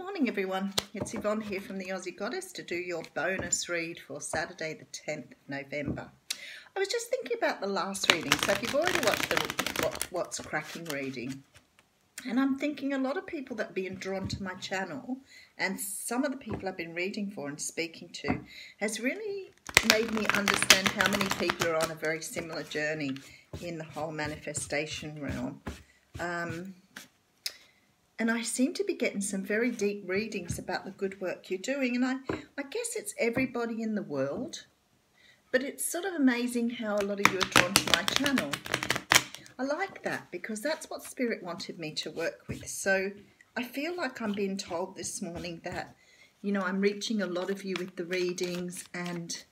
morning everyone, it's Yvonne here from the Aussie Goddess to do your bonus read for Saturday the 10th of November. I was just thinking about the last reading, so if you've already watched the What's Cracking reading, and I'm thinking a lot of people that are being drawn to my channel and some of the people I've been reading for and speaking to has really made me understand how many people are on a very similar journey in the whole manifestation realm. And I seem to be getting some very deep readings about the good work you're doing. And I guess it's everybody in the world. But it's sort of amazing how a lot of you are drawn to my channel. I like that because that's what Spirit wanted me to work with. So I feel like I'm being told this morning that, you know, I'm reaching a lot of you with the readings and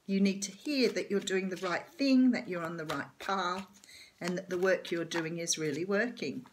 you need to hear that you're doing the right thing, that you're on the right path, and that the work you're doing is really working.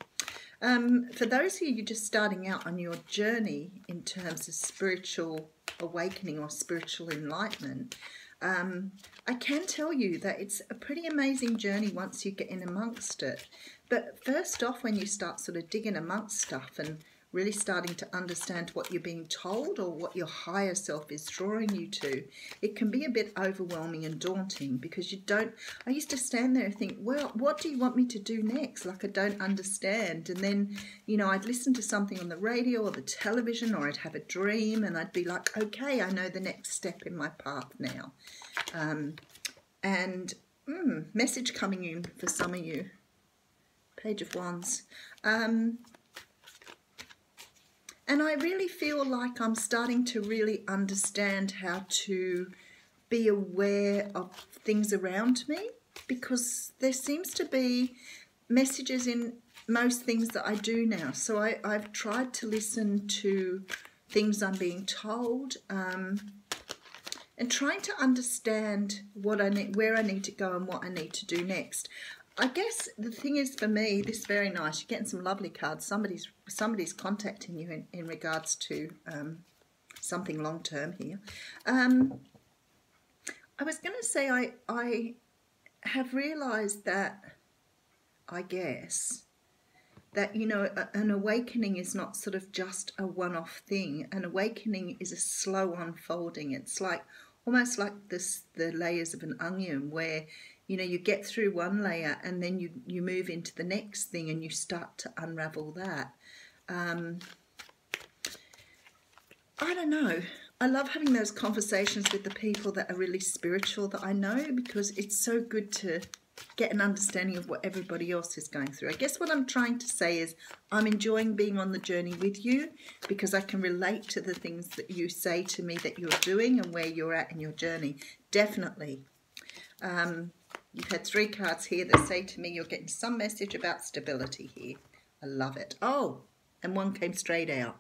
For those of you just starting out on your journey in terms of spiritual awakening or spiritual enlightenment, I can tell you that it's a pretty amazing journey once you get in amongst it. But first off, when you start sort of digging amongst stuff and really starting to understand what you're being told or what your higher self is drawing you to, it can be a bit overwhelming and daunting because you don't, I used to stand there and think, well, what do you want me to do next? Like I don't understand. And then, you know, I'd listen to something on the radio or the television or I'd have a dream and I'd be like, okay, I know the next step in my path now. Message coming in for some of you. Page of Wands. And I really feel like I'm starting to really understand how to be aware of things around me because there seems to be messages in most things that I do now. So I've tried to listen to things I'm being told and trying to understand what I need, where I need to go and what I need to do next. I guess the thing is for me, this is very nice. You're getting some lovely cards. Somebody's contacting you in regards to something long term here. I was going to say I have realised that, I guess, that, you know, an awakening is not sort of just a one-off thing. An awakening is a slow unfolding. It's like almost like the layers of an onion where, you know, you get through one layer and then you move into the next thing and you start to unravel that. I don't know. I love having those conversations with the people that are really spiritual that I know because it's so good to get an understanding of what everybody else is going through. I guess what I'm trying to say is I'm enjoying being on the journey with you because I can relate to the things that you say to me that you're doing and where you're at in your journey. Definitely. You've had 3 cards here that say to me you're getting some message about stability here. I love it. Oh, and one came straight out.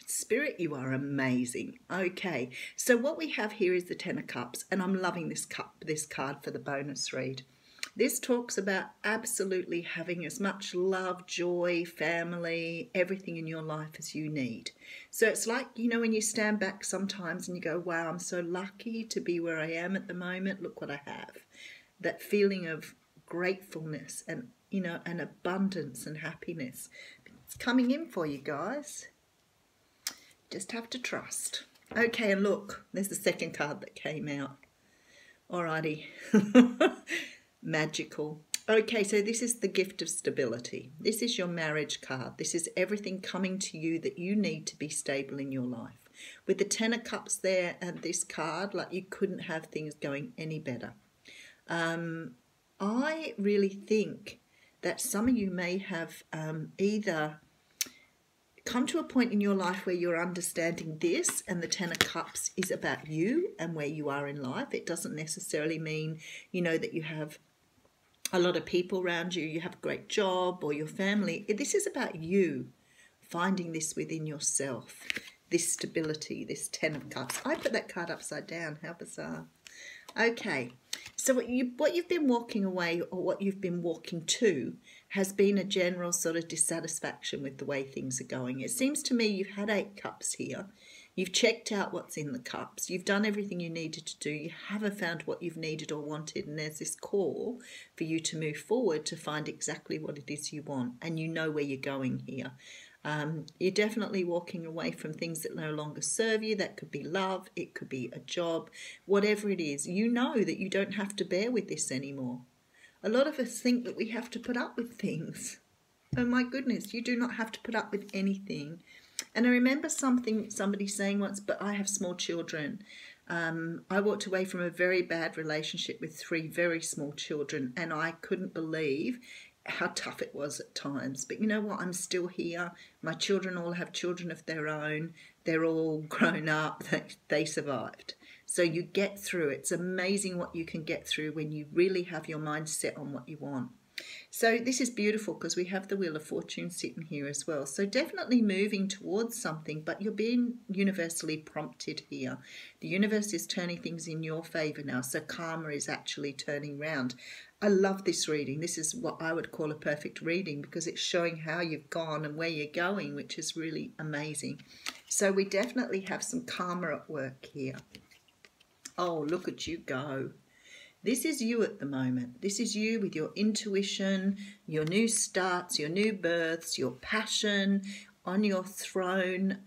Spirit, you are amazing. Okay, so what we have here is the 10 of Cups, and I'm loving this card for the bonus read. This talks about absolutely having as much love, joy, family, everything in your life as you need. So it's like, you know, when you stand back sometimes and you go, wow, I'm so lucky to be where I am at the moment. Look what I have. That feeling of gratefulness and, you know, and abundance and happiness. It's coming in for you guys. Just have to trust. Okay, and look, there's the second card that came out. Alrighty. Magical. Okay, so this is the gift of stability. This is your marriage card. This is everything coming to you that you need to be stable in your life. With the 10 of Cups there and this card, like you couldn't have things going any better. I really think that some of you may have either come to a point in your life where you're understanding this and the 10 of Cups is about you and where you are in life. It doesn't necessarily mean, you know, that you have a lot of people around you, you have a great job or your family. This is about you finding this within yourself, this stability, this 10 of Cups. I put that card upside down. How bizarre. Okay, so what you've been walking away or what you've been walking to has been a general sort of dissatisfaction with the way things are going. It seems to me you've had 8 cups here. You've checked out what's in the cups. You've done everything you needed to do. You haven't found what you've needed or wanted. And there's this call for you to move forward to find exactly what it is you want. And you know where you're going here. You're definitely walking away from things that no longer serve you. That could be love, it could be a job, whatever it is. You know that you don't have to bear with this anymore. A lot of us think that we have to put up with things. Oh my goodness, you do not have to put up with anything. And I remember somebody saying once, but I have small children. I walked away from a very bad relationship with 3 very small children, and I couldn't believe how tough it was at times. But you know what? I'm still here. My children all have children of their own. They're all grown up. They survived. So you get through. It's amazing what you can get through when you really have your mind set on what you want. So this is beautiful because we have the Wheel of Fortune sitting here as well. So definitely moving towards something, but you're being universally prompted here. The universe is turning things in your favour now. So karma is actually turning round. I love this reading. This is what I would call a perfect reading because it's showing how you've gone and where you're going, which is really amazing. So we definitely have some karma at work here. Oh, look at you go. This is you at the moment. This is you with your intuition, your new starts, your new births, your passion, on your throne.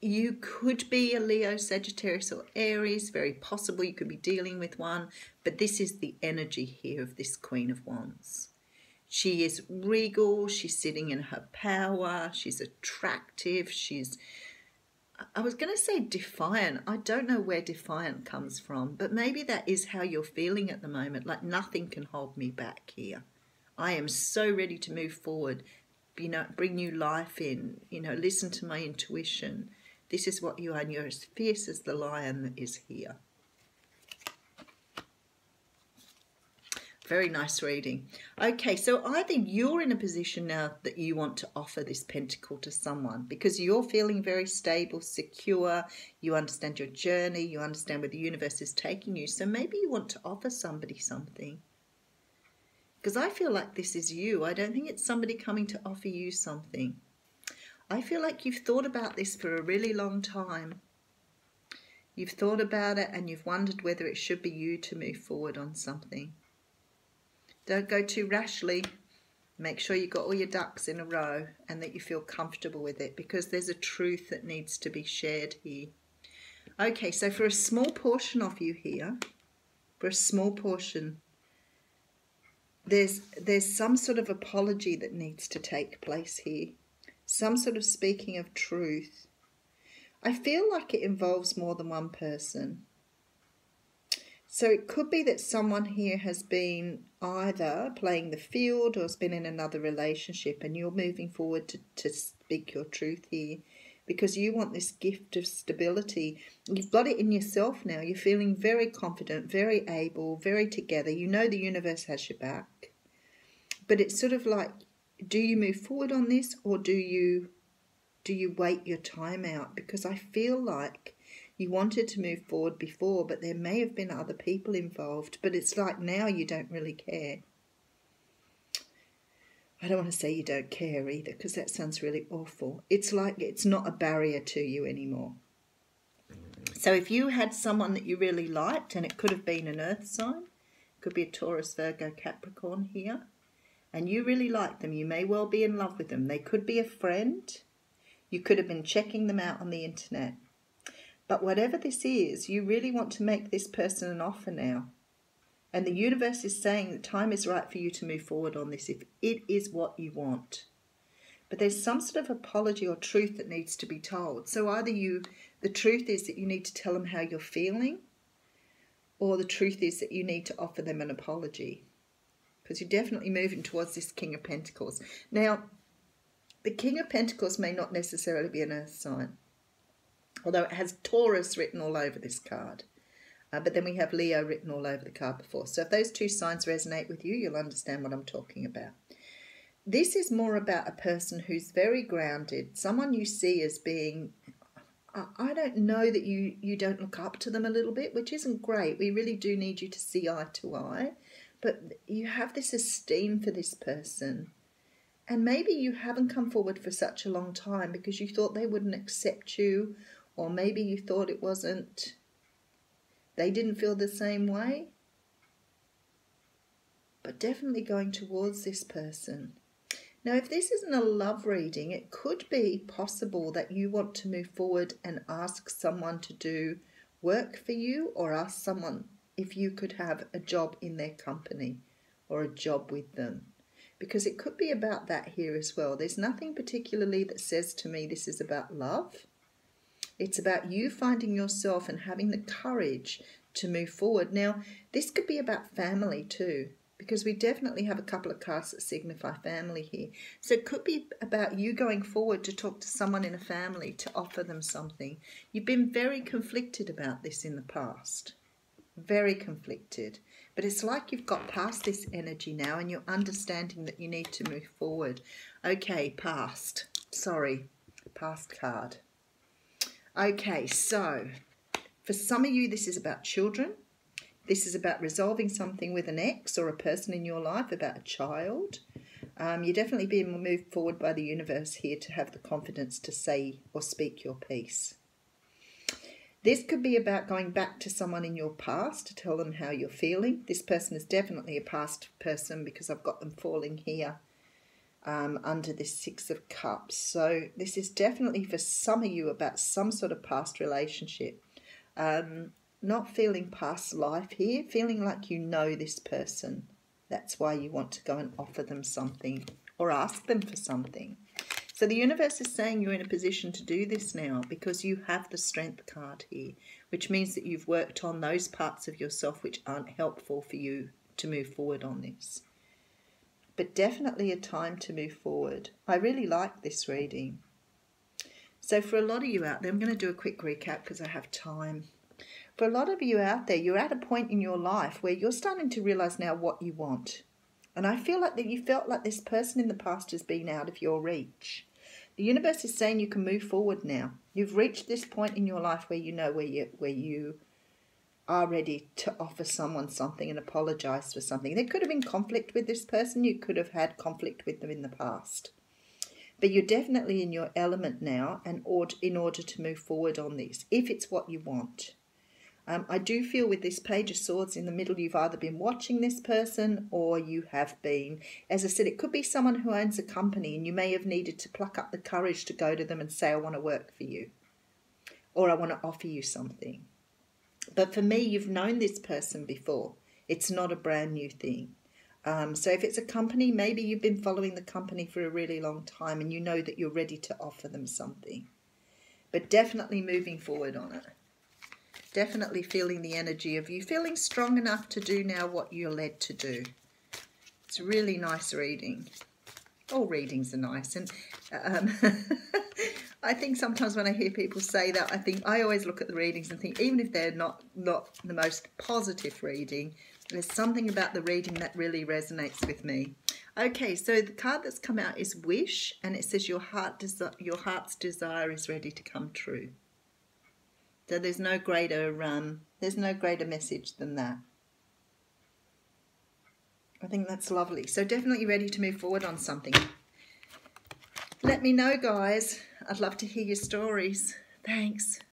You could be a Leo, Sagittarius or Aries, very possible you could be dealing with one, but this is the energy here of this Queen of Wands. She is regal, she's sitting in her power, she's attractive, she's, I was going to say defiant. I don't know where defiant comes from, but maybe that is how you're feeling at the moment, like nothing can hold me back here. I am so ready to move forward, you know, bring new life in, you know, listen to my intuition. This is what you are, and you're as fierce as the lion that is here. Very nice reading. Okay, so either you're in a position now that you want to offer this pentacle to someone because you're feeling very stable, secure, you understand your journey, you understand where the universe is taking you, so maybe you want to offer somebody something. Because I feel like this is you. I don't think it's somebody coming to offer you something. I feel like you've thought about this for a really long time. You've thought about it and you've wondered whether it should be you to move forward on something. Don't go too rashly. Make sure you've got all your ducks in a row and that you feel comfortable with it because there's a truth that needs to be shared here. Okay, so for a small portion of you here, for a small portion, there's some sort of apology that needs to take place here. Some sort of speaking of truth. I feel like it involves more than one person. So it could be that someone here has been either playing the field or has been in another relationship and you're moving forward to speak your truth here because you want this gift of stability. You've got it in yourself now. You're feeling very confident, very able, very together. You know the universe has your back. But it's sort of like, do you move forward on this or do you wait your time out? Because I feel like you wanted to move forward before, but there may have been other people involved. But it's like now you don't really care. I don't want to say you don't care either, because that sounds really awful. It's like it's not a barrier to you anymore. So if you had someone that you really liked, and it could have been an earth sign, could be a Taurus, Virgo, Capricorn here, and you really like them, you may well be in love with them. They could be a friend. You could have been checking them out on the internet. But whatever this is, you really want to make this person an offer now. And the universe is saying the time is right for you to move forward on this if it is what you want. But there's some sort of apology or truth that needs to be told. So either the truth is that you need to tell them how you're feeling, or the truth is that you need to offer them an apology. Because you're definitely moving towards this King of Pentacles. Now, the King of Pentacles may not necessarily be an earth sign, although it has Taurus written all over this card. But then we have Leo written all over the card before. So if those two signs resonate with you, you'll understand what I'm talking about. This is more about a person who's very grounded, someone you see as being, I don't know that you don't look up to them a little bit, which isn't great. We really do need you to see eye to eye. But you have this esteem for this person. And maybe you haven't come forward for such a long time because you thought they wouldn't accept you, or maybe you thought it wasn't, they didn't feel the same way. But definitely going towards this person. Now, if this isn't a love reading, it could be possible that you want to move forward and ask someone to do work for you, or ask someone if you could have a job in their company or a job with them. Because it could be about that here as well. There's nothing particularly that says to me this is about love. It's about you finding yourself and having the courage to move forward. Now, this could be about family too, because we definitely have a couple of cards that signify family here. So it could be about you going forward to talk to someone in a family to offer them something. You've been very conflicted about this in the past. Very conflicted. But it's like you've got past this energy now and you're understanding that you need to move forward. Okay, past. Sorry, past card. Okay, so for some of you, this is about children. This is about resolving something with an ex or a person in your life, about a child. You're definitely being moved forward by the universe here to have the confidence to say or speak your piece. This could be about going back to someone in your past to tell them how you're feeling. This person is definitely a past person because I've got them falling here under this Six of Cups. So this is definitely for some of you about some sort of past relationship. Not feeling past life here, feeling like you know this person. That's why you want to go and offer them something or ask them for something. So the universe is saying you're in a position to do this now because you have the Strength card here, which means that you've worked on those parts of yourself which aren't helpful for you to move forward on this. But definitely a time to move forward. I really like this reading. So for a lot of you out there, I'm going to do a quick recap because I have time. For a lot of you out there, you're at a point in your life where you're starting to realize now what you want. And I feel like that you felt like this person in the past has been out of your reach. The universe is saying you can move forward now. You've reached this point in your life where you know where you are ready to offer someone something and apologize for something. There could have been conflict with this person. You could have had conflict with them in the past. But you're definitely in your element now and in order to move forward on this, if it's what you want. I do feel with this Page of Swords in the middle, you've either been watching this person or you have been. As I said, it could be someone who owns a company and you may have needed to pluck up the courage to go to them and say, I want to work for you, or I want to offer you something. But for me, you've known this person before. It's not a brand new thing. So if it's a company, maybe you've been following the company for a really long time and you know that you're ready to offer them something. But definitely moving forward on it. Definitely feeling the energy of you feeling strong enough to do now what you're led to do. It's a really nice reading. All readings are nice. And I think sometimes when I hear people say that, I always look at the readings and think, even if they're not the most positive reading, there's something about the reading that really resonates with me. Okay, so the card that's come out is Wish, and it says your heart's desire is ready to come true. So there's no greater message than that. I think that's lovely. So definitely ready to move forward on something. Let me know, guys. I'd love to hear your stories. Thanks.